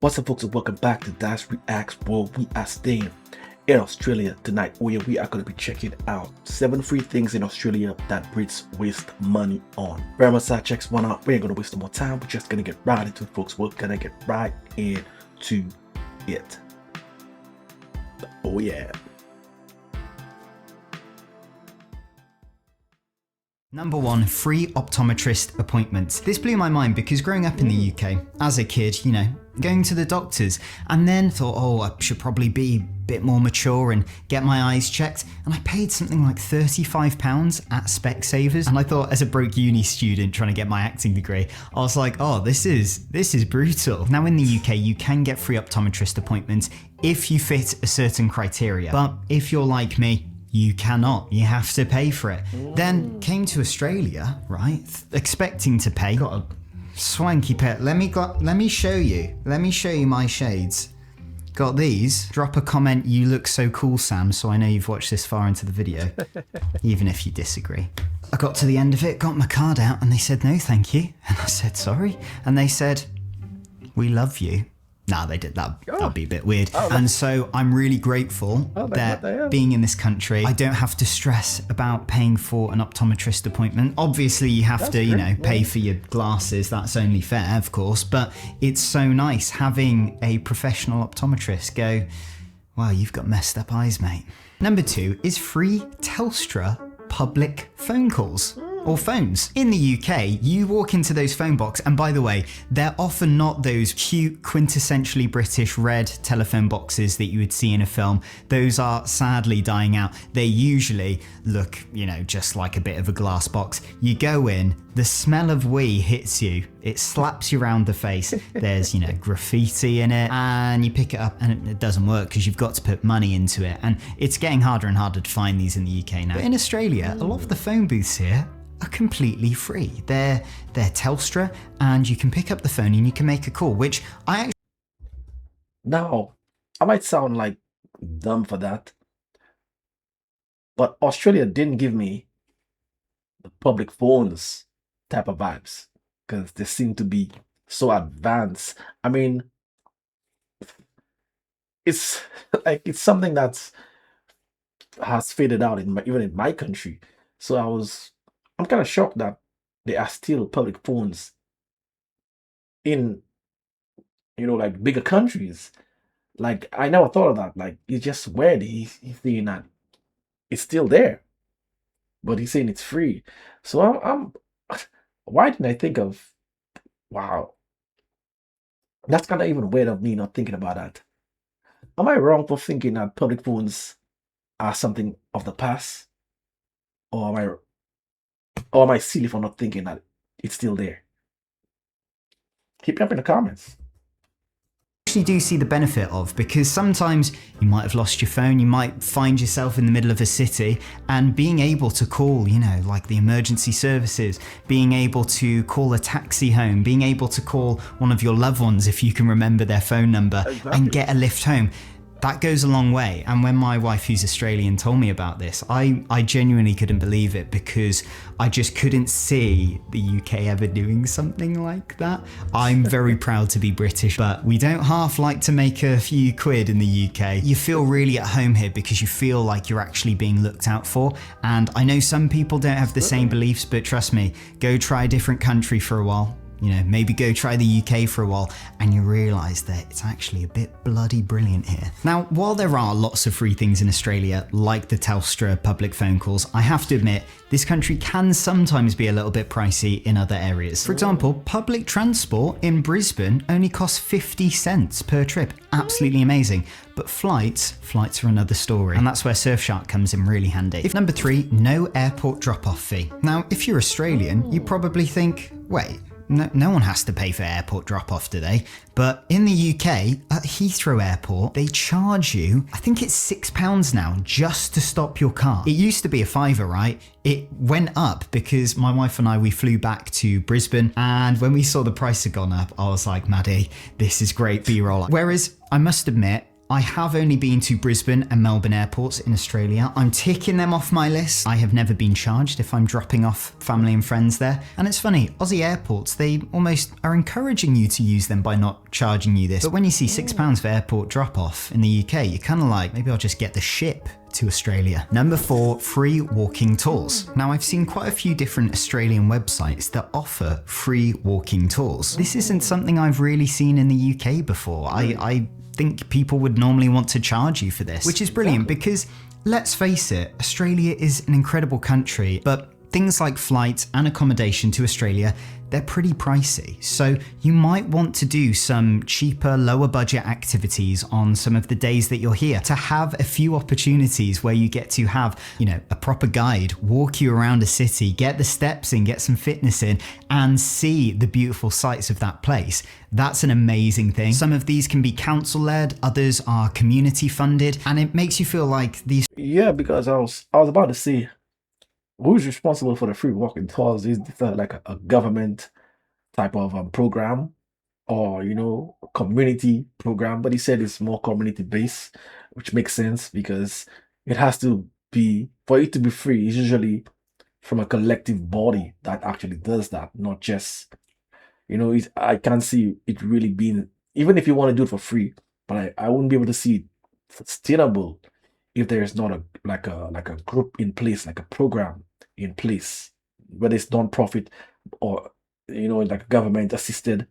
What's up, folks, and welcome back to Dyce Reacts, where we are staying in Australia tonight, where we are going to be checking out 7 free things in Australia that Brits waste money on. Very much side checks one out. We ain't going to waste no more time. We're just going to get right into it, folks. We're going to get right into it. Oh, yeah. Number 1, free optometrist appointments. This blew my mind because growing up in the UK, as a kid, you know, going to the doctors, and then thought, oh, I should probably be a bit more mature and get my eyes checked. And I paid something like £35 at Specsavers. And I thought, as a broke uni student trying to get my acting degree, I was like, oh, this is brutal. Now in the UK, you can get free optometrist appointments if you fit a certain criteria. But if you're like me, you cannot. You have to pay for it. Then came to Australia, right? Expecting to pay. Got a swanky pair. Let me show you. Let me show you my shades. Got these. Drop a comment. You look so cool, Sam. So I know you've watched this far into the video, even if you disagree. I got to the end of it, got my card out, and they said no, thank you. And I said sorry, and they said we love you. Nah, they did that. That'd be a bit weird. And so I'm really grateful that being in this country, I don't have to stress about paying for an optometrist appointment. Obviously, you have to, you know, pay for your glasses. That's only fair, of course. But it's so nice having a professional optometrist go, wow, you've got messed up eyes, mate. Number 2 is free Telstra public phone calls. Or phones. In the UK, you walk into those phone box, and by the way, they're often not those cute, quintessentially British red telephone boxes that you would see in a film. Those are sadly dying out. They usually look, you know, just like a bit of a glass box. You go in, the smell of wee hits you. It slaps you around the face. There's, you know, graffiti in it, and you pick it up and it doesn't work because you've got to put money into it. And it's getting harder and harder to find these in the UK now. But in Australia, a lot of the phone booths here are completely free. They're Telstra, and you can pick up the phone and you can make a call, which I actually... Now, I might sound like dumb for that, but Australia didn't give me the public phones type of vibes because they seem to be so advanced. I mean, it's like it's something that has faded out even in my country. So I'm kind of shocked that there are still public phones in, you know, like bigger countries. Like, I never thought of that. Like, it's just weird. He's saying that it's still there, but he's saying it's free. So I'm why didn't I think of, wow, that's kind of even weird of me not thinking about that. Am I wrong for thinking that public phones are something of the past? Or am I silly for not thinking that it's still there? Keep it up in the comments. actually do see the benefit of, because sometimes you might have lost your phone, you might find yourself in the middle of a city, and being able to call, you know, like the emergency services, being able to call a taxi home, being able to call one of your loved ones if you can remember their phone number, and get a lift home. That goes a long way. And when my wife, who's Australian, told me about this, I genuinely couldn't believe it, because I just couldn't see the UK ever doing something like that. I'm very proud to be British, but we don't half like to make a few quid in the UK. You feel really at home here because you feel like you're actually being looked out for. And I know some people don't have the same beliefs, but trust me, go try a different country for a while. You know, maybe go try the UK for a while and you realise that it's actually a bit bloody brilliant here. Now, while there are lots of free things in Australia, like the Telstra public phone calls, I have to admit, this country can sometimes be a little bit pricey in other areas. For example, public transport in Brisbane only costs 50 cents per trip. Absolutely amazing. But flights are another story. And that's where Surfshark comes in really handy. Number 3, no airport drop-off fee. Now, if you're Australian, you probably think, wait, no one has to pay for airport drop-off, do they? But in the UK, at Heathrow Airport, they charge you, I think it's £6 now, just to stop your car. It used to be a £5, right? It went up because my wife and I, we flew back to Brisbane, and when we saw the price had gone up, I was like, Maddie, this is great B-roll. Whereas, I must admit, I have only been to Brisbane and Melbourne airports in Australia. I'm ticking them off my list. I have never been charged if I'm dropping off family and friends there. And it's funny, Aussie airports, they almost are encouraging you to use them by not charging you this. But when you see £6 for airport drop off in the UK, you're kind of like, maybe I'll just get the ship to Australia. Number 4, free walking tours. Now, I've seen quite a few different Australian websites that offer free walking tours. This isn't something I've really seen in the UK before. I think people would normally want to charge you for this, which is brilliant because let's face it, Australia is an incredible country, but things like flights and accommodation to Australia, they're pretty pricey. So you might want to do some cheaper, lower budget activities on some of the days that you're here to have a few opportunities where you get to have, a proper guide, walk you around a city, get the steps in, get some fitness in, and see the beautiful sights of that place. That's an amazing thing. Some of these can be council led, others are community funded, and it makes you feel like these. Yeah, because I was about to say, who's responsible for the free walking tours? Is this like a government type of program, or community program? But he said it's more community based, which makes sense because it has to be, for it to be free, it's usually from a collective body that actually does that, not just I can't see it really being, even if you want to do it for free, but I wouldn't be able to see it sustainable if there is not a group in place, like a program in place, whether it's non-profit or like a government assisted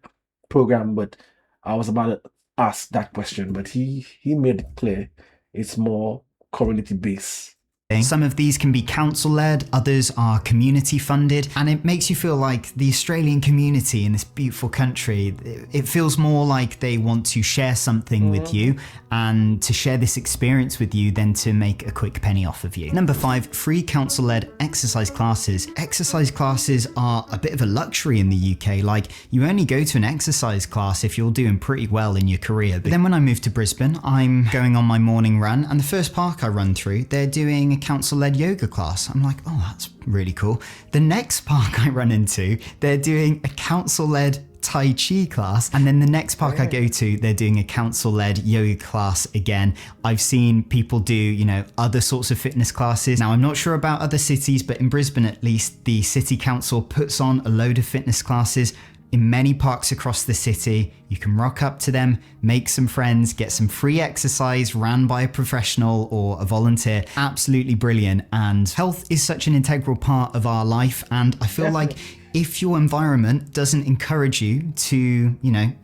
program. But I was about to ask that question, but he made it clear it's more community based. Some of these can be council led, others are community funded, and it makes you feel like the Australian community in this beautiful country, it feels more like they want to share something with you and to share this experience with you than to make a quick penny off of you. Number 5, free council led exercise classes. Exercise classes are a bit of a luxury in the UK. Like, you only go to an exercise class if you're doing pretty well in your career. But then when I moved to Brisbane, I'm going on my morning run, and the first park I run through, they're doing a council-led yoga class. I'm like, oh, that's really cool. The next park I run into, they're doing a council-led Tai Chi class, and then the next park I go to, they're doing a council-led yoga class again. I've seen people do, other sorts of fitness classes. Now, I'm not sure about other cities, but in Brisbane at least, the city council puts on a load of fitness classes in many parks across the city. You can rock up to them, make some friends, get some free exercise ran by a professional or a volunteer. Absolutely brilliant. And health is such an integral part of our life. And I feel like if your environment doesn't encourage you to,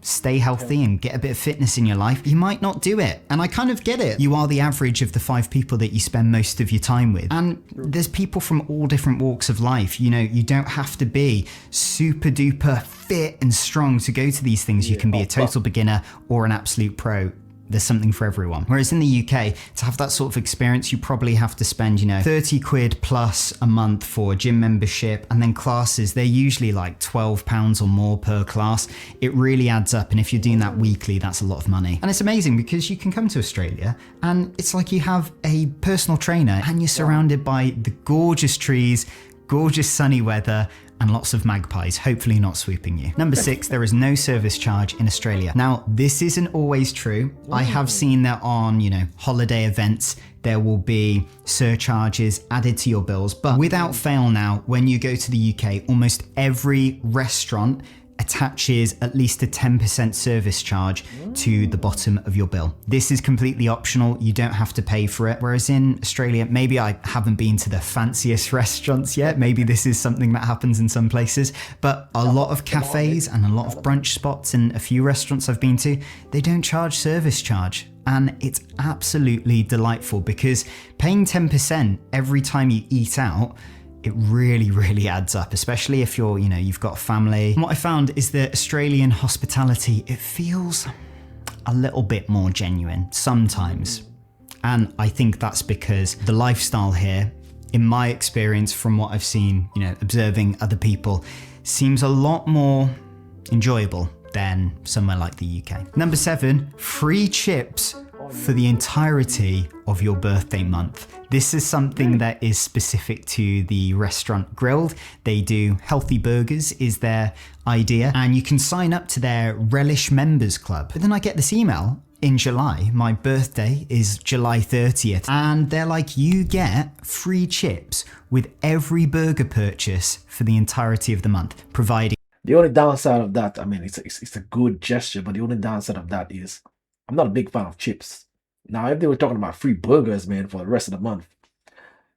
stay healthy and get a bit of fitness in your life, you might not do it. And I kind of get it. You are the average of the 5 people that you spend most of your time with. And there's people from all different walks of life. You don't have to be super duper fit and strong to go to these things. You can be a total beginner or an absolute pro. There's something for everyone. Whereas in the UK, to have that sort of experience, you probably have to spend, 30 quid plus a month for a gym membership, and then classes, they're usually like £12 or more per class. It really adds up. And if you're doing that weekly, that's a lot of money. And it's amazing because you can come to Australia and it's like you have a personal trainer and you're surrounded by the gorgeous trees, gorgeous sunny weather, and lots of magpies, hopefully not swooping you. Number 6, there is no service charge in Australia. Now, this isn't always true. I have seen that on, holiday events, there will be surcharges added to your bills. But without fail now, when you go to the UK, almost every restaurant attaches at least a 10% service charge to the bottom of your bill. This is completely optional. You don't have to pay for it. Whereas in Australia, maybe I haven't been to the fanciest restaurants yet. Maybe this is something that happens in some places, but a lot of cafes and a lot of brunch spots and a few restaurants I've been to, they don't charge service charge. And it's absolutely delightful because paying 10% every time you eat out, it really, really adds up, especially if you're, you've got a family. And what I found is that Australian hospitality, it feels a little bit more genuine sometimes. And I think that's because the lifestyle here, in my experience from what I've seen, observing other people, seems a lot more enjoyable than somewhere like the UK. Number 7, free chips for the entirety of your birthday month. This is something that is specific to the restaurant Grilled. They do healthy burgers is their idea, and you can sign up to their Relish Members Club. But then I get this email in July. My birthday is July 30th. And they're like, you get free chips with every burger purchase for the entirety of the month, providing. The only downside of that, I mean, it's a good gesture, but the only downside of that is I'm not a big fan of chips. Now, if they were talking about free burgers, man, for the rest of the month,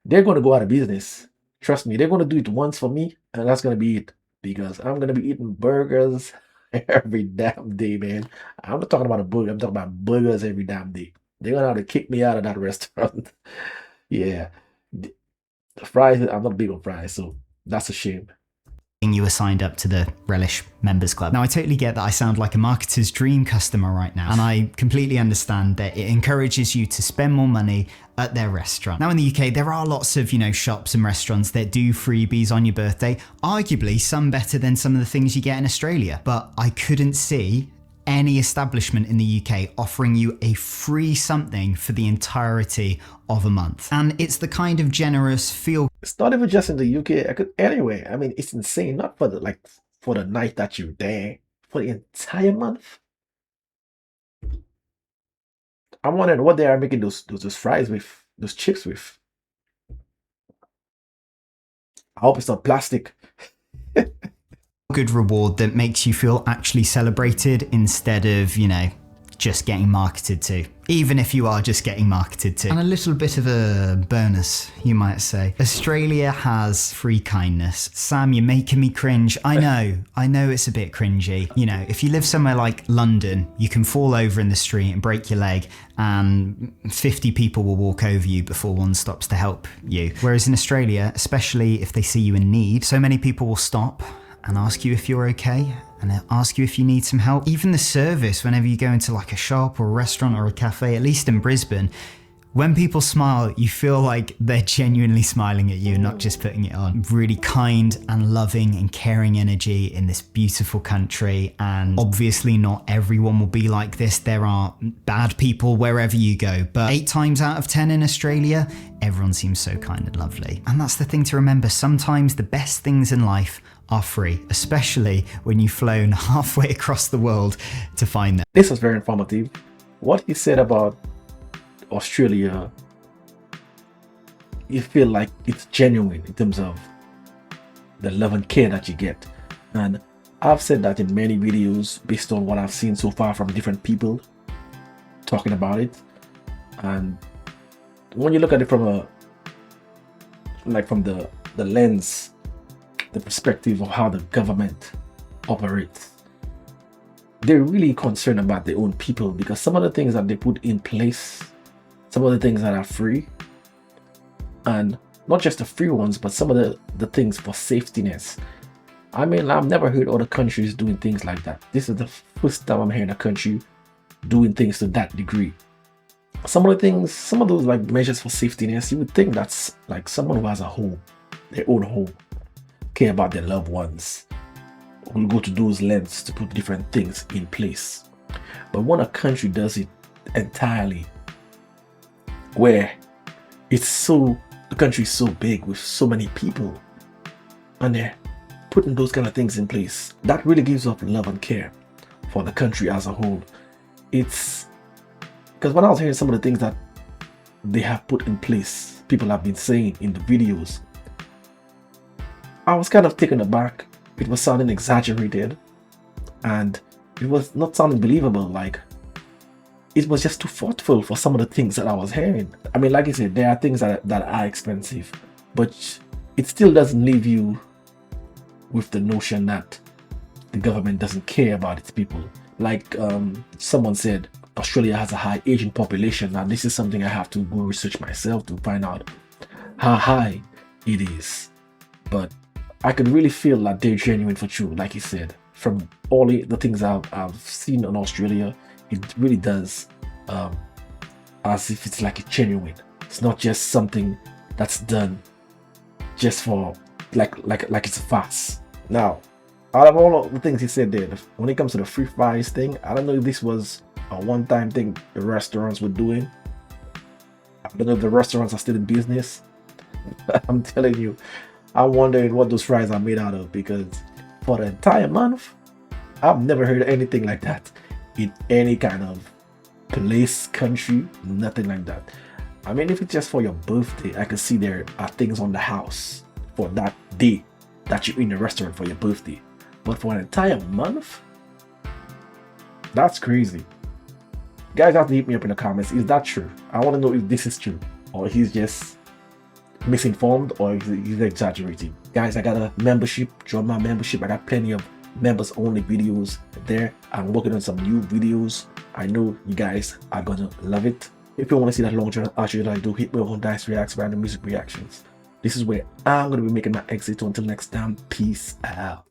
they're going to go out of business. Trust me, they're going to do it once for me, and that's going to be it. Because I'm going to be eating burgers every damn day, man. I'm not talking about a burger, I'm talking about burgers every damn day. They're going to have to kick me out of that restaurant. Yeah. The fries, I'm not big on fries, so that's a shame. You were signed up to the Relish Members Club. Now, I totally get that I sound like a marketer's dream customer right now, and I completely understand that it encourages you to spend more money at their restaurant. Now, in the UK, there are lots of, shops and restaurants that do freebies on your birthday, arguably some better than some of the things you get in Australia, but I couldn't see any establishment in the UK offering you a free something for the entirety of a month. And it's the kind of generous feel. It's not even just in the UK. I could anyway. I mean, it's insane. Not for the night that you're there, for the entire month. I'm wondering what they are making those fries with, those chips with. I hope it's not plastic. Good reward that makes you feel actually celebrated instead of, just getting marketed to, even if you are just getting marketed to. And a little bit of a bonus, you might say. Australia has free kindness. Sam, you're making me cringe. I know it's a bit cringy. If you live somewhere like London, you can fall over in the street and break your leg and 50 people will walk over you before one stops to help you. Whereas in Australia, especially if they see you in need, so many people will stop and ask you if you're okay, and they'll ask you if you need some help. Even the service, whenever you go into like a shop or a restaurant or a cafe, at least in Brisbane, when people smile, you feel like they're genuinely smiling at you, not just putting it on. Really kind and loving and caring energy in this beautiful country. And obviously not everyone will be like this. There are bad people wherever you go, but 8 times out of 10 in Australia, everyone seems so kind and lovely. And that's the thing to remember. Sometimes the best things in life are free, especially when you've flown halfway across the world to find them. This was very informative. What he said about Australia, you feel like it's genuine in terms of the love and care that you get. And I've said that in many videos based on what I've seen so far from different people talking about it. And when you look at it from the lens, the perspective of how the government operates, they're really concerned about their own people, because some of the things that they put in place, some of the things that are free, and not just the free ones, but some of the things for safetiness. I mean, I've never heard other countries doing things like that. This is the first time I'm hearing a country doing things to that degree. Some of the things, some of those like measures for safetiness, you would think that's like someone who has a home, their own home, care about their loved ones, will go to those lengths to put different things in place. But when a country does it entirely, where the country is so big with so many people, and they're putting those kind of things in place, that really gives up love and care for the country as a whole. It's because when I was hearing some of the things that they have put in place, people have been saying in the videos, I was kind of taken aback. It was sounding exaggerated, and it was not sounding believable. Like, it was just too thoughtful for some of the things that I was hearing. I mean, like I said, there are things that are expensive, but it still doesn't leave you with the notion that the government doesn't care about its people. Like someone said, Australia has a high aging population. Now, this is something I have to go research myself to find out how high it is. But I could really feel that they're genuine for true, like he said. From all the things I've seen on Australia, it really does as if it's like a genuine. It's not just something that's done just for like it's a farce. Now, out of all of the things he said there, when it comes to the free fries thing, I don't know if this was a one-time thing the restaurants were doing. I don't know if the restaurants are still in business. I'm telling you, I'm wondering what those fries are made out of, because for the entire month, I've never heard anything like that in any kind of place, country, nothing like that. I mean, if it's just for your birthday, I can see there are things on the house for that day that you're in the restaurant for your birthday. But for an entire month, that's crazy. Guys have to hit me up in the comments. Is that true? I want to know if this is true, or he's just misinformed, or he's exaggerating. Guys, I got a membership. Join my membership. I got plenty of members only videos there. I'm working on some new videos. I know you guys are gonna love it. If you want to see that long journal archer that I do, hit me on Dyce Reacts, random music reactions. This is where I'm gonna be making my exit. Until next time, peace out.